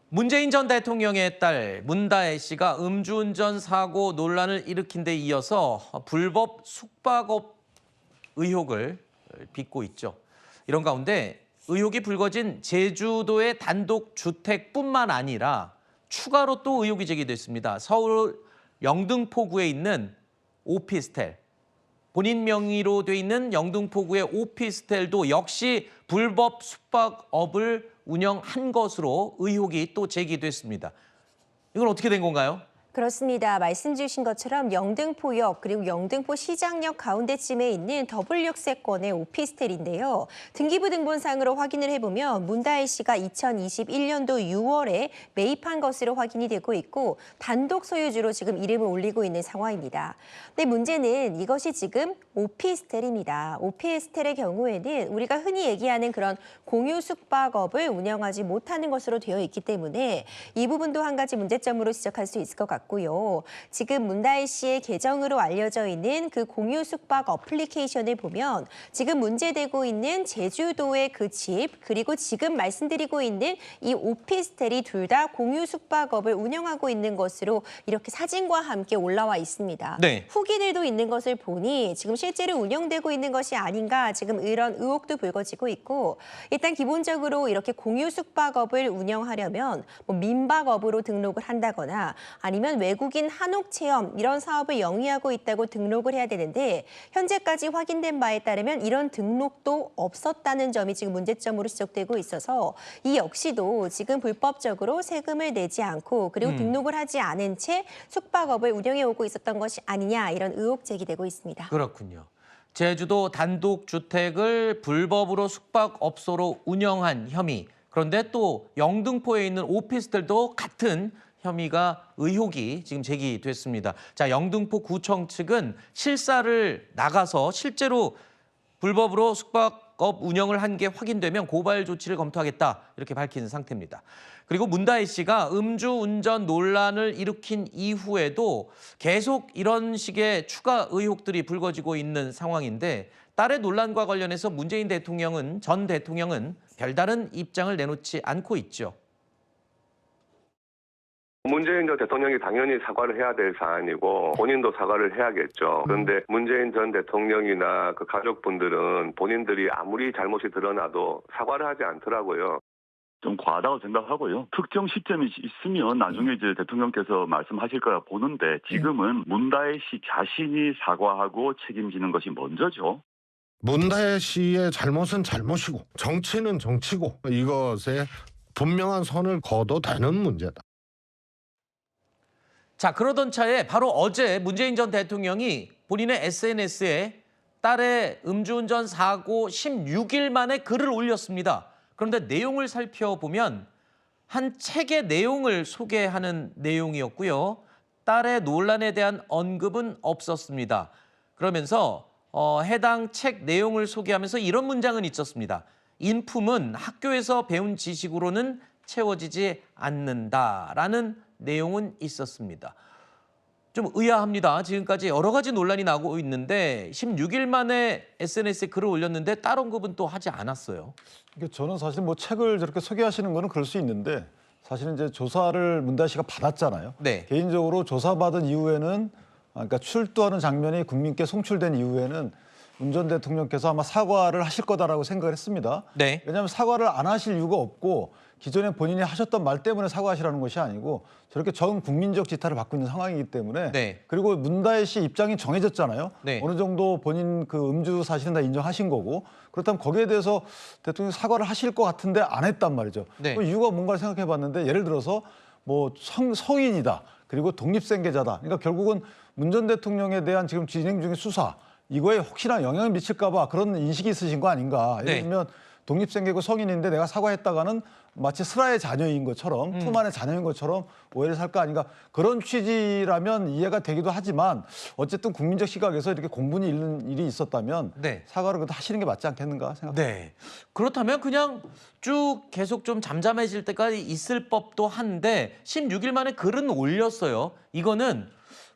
문재인 전 대통령의 딸 문다혜 씨가 음주운전 사고 논란을 일으킨 데 이어서 불법 숙박업 의혹을 빚고 있죠. 이런 가운데 의혹이 불거진 제주도의 단독 주택뿐만 아니라 추가로 또 의혹이 제기됐습니다. 서울 영등포구에 있는 오피스텔. 본인 명의로 돼 있는 영등포구의 오피스텔도 역시 불법 숙박업을 운영한 것으로 의혹이 또 제기됐습니다. 이건 어떻게 된 건가요? 그렇습니다. 말씀 주신 것처럼 영등포역 그리고 영등포 시장역 가운데쯤에 있는 W6세권의 오피스텔인데요. 등기부등본상으로 확인을 해보면 문다혜 씨가 2021년도 6월에 매입한 것으로 확인이 되고 있고 단독 소유주로 지금 이름을 올리고 있는 상황입니다. 근데 문제는 이것이 지금 오피스텔입니다. 오피스텔의 경우에는 우리가 흔히 얘기하는 그런 공유 숙박업을 운영하지 못하는 것으로 되어 있기 때문에 이 부분도 한 가지 문제점으로 지적할 수 있을 것 같고요. 지금 문다혜 씨의 계정으로 알려져 있는 그 공유 숙박 어플리케이션을 보면 지금 문제되고 있는 제주도의 그 집 그리고 지금 말씀드리고 있는 이 오피스텔이 둘 다 공유 숙박업을 운영하고 있는 것으로 이렇게 사진과 함께 올라와 있습니다. 네. 후기들도 있는 것을 보니 지금 실제로 운영되고 있는 것이 아닌가 지금 이런 의혹도 불거지고 있고 일단 기본적으로 이렇게 공유 숙박업을 운영하려면 뭐 민박업으로 등록을 한다거나 아니면 외국인 한옥 체험 이런 사업을 영위하고 있다고 등록을 해야 되는데 현재까지 확인된 바에 따르면 이런 등록도 없었다는 점이 지금 문제점으로 지적되고 있어서 이 역시도 지금 불법적으로 세금을 내지 않고 그리고 등록을 하지 않은 채 숙박업을 운영해 오고 있었던 것이 아니냐 이런 의혹 제기되고 있습니다. 그렇군요. 제주도 단독주택을 불법으로 숙박업소로 운영한 혐의. 그런데 또 영등포에 있는 오피스텔도 같은 혐의가 의혹이 지금 제기됐습니다. 자, 영등포 구청 측은 실사를 나가서 실제로 불법으로 숙박업 운영을 한 게 확인되면 고발 조치를 검토하겠다 이렇게 밝힌 상태입니다. 그리고 문다혜 씨가 음주운전 논란을 일으킨 이후에도 계속 이런 식의 추가 의혹들이 불거지고 있는 상황인데 딸의 논란과 관련해서 문재인 전 대통령은 별다른 입장을 내놓지 않고 있죠. 문재인 전 대통령이 당연히 사과를 해야 될 사안이고 본인도 사과를 해야겠죠. 그런데 문재인 전 대통령이나 그 가족분들은 본인들이 아무리 잘못이 드러나도 사과를 하지 않더라고요. 좀 과하다고 생각하고요. 특정 시점이 있으면 나중에 이제 대통령께서 말씀하실 거라 보는데 지금은 문다혜 씨 자신이 사과하고 책임지는 것이 먼저죠. 문다혜 씨의 잘못은 잘못이고 정치는 정치고 이것에 분명한 선을 그어도 되는 문제다. 자, 그러던 차에 바로 어제 문재인 전 대통령이 본인의 SNS에 딸의 음주운전 사고 16일 만에 글을 올렸습니다. 그런데 내용을 살펴보면 한 책의 내용을 소개하는 내용이었고요. 딸의 논란에 대한 언급은 없었습니다. 그러면서 해당 책 내용을 소개하면서 이런 문장은 있었습니다. 인품은 학교에서 배운 지식으로는 채워지지 않는다라는 내용은 있었습니다. 좀 의아합니다. 지금까지 여러 가지 논란이 나고 있는데 16일 만에 SNS에 글을 올렸는데 딸 언급은 또 하지 않았어요. 저는 사실 뭐 책을 저렇게 소개하시는 거는 그럴 수 있는데 사실은 이제 조사를 문다혜 씨가 받았잖아요. 네. 개인적으로 조사받은 이후에는 그러니까 출두하는 장면이 국민께 송출된 이후에는 문 전 대통령께서 아마 사과를 하실 거다라고 생각을 했습니다. 네. 왜냐하면 사과를 안 하실 이유가 없고 기존에 본인이 하셨던 말 때문에 사과하시라는 것이 아니고 저렇게 전 국민적 지탄을 받고 있는 상황이기 때문에 네. 그리고 문다혜 씨 입장이 정해졌잖아요. 네. 어느 정도 본인 그 음주 사실은 다 인정하신 거고 그렇다면 거기에 대해서 대통령이 사과를 하실 것 같은데 안 했단 말이죠. 네. 그 이유가 뭔가를 생각해 봤는데 예를 들어서 뭐 성인이다. 그리고 독립생계자다. 그러니까 결국은 문 전 대통령에 대한 지금 진행 중인 수사 이거에 혹시나 영향을 미칠까 봐 그런 인식이 있으신 거 아닌가. 예를 네. 들면 독립생계고 성인인데 내가 사과했다가는 마치 슬하의 자녀인 것처럼 품 안의 자녀인 것처럼 오해를 살 거 아닌가. 그런 취지라면 이해가 되기도 하지만 어쨌든 국민적 시각에서 이렇게 공분이 있는 일이 있었다면 네. 사과를 그래도 하시는 게 맞지 않겠는가 생각합니다. 네. 그렇다면 그냥 쭉 계속 좀 잠잠해질 때까지 있을 법도 한데 16일 만에 글은 올렸어요. 이거는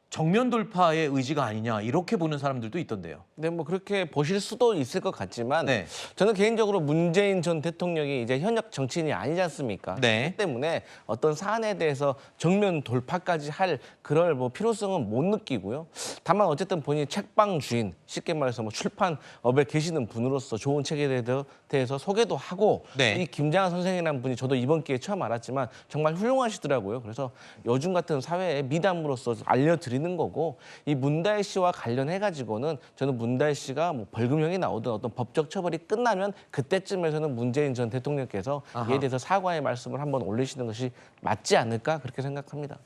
정면 돌파의 의지가 아니냐 이렇게 보는 사람들도 있던데요. 네, 뭐 그렇게 보실 수도 있을 것 같지만 네. 저는 개인적으로 문재인 전 대통령이 이제 현역 정치인이 아니지 않습니까? 네. 그렇기 때문에 어떤 사안에 대해서 정면 돌파까지 할 그럴 뭐 필요성은 못 느끼고요. 다만 어쨌든 본인이 책방 주인, 쉽게 말해서 뭐 출판업에 계시는 분으로서 좋은 책에 대해서 소개도 하고 네. 이 김장한 선생이라는 분이 저도 이번 기회에 처음 알았지만 정말 훌륭하시더라고요. 그래서 요즘 같은 사회의 미담으로서 알려드리는 거고 이 문다혜 씨와 관련해 가지고는 저는 문다혜 씨가 뭐 벌금형이 나오든 어떤 법적 처벌이 끝나면 그때쯤에서는 문재인 전 대통령께서 아하. 이에 대해서 사과의 말씀을 한번 올리시는 것이 맞지 않을까 그렇게 생각합니다.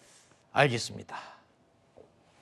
알겠습니다.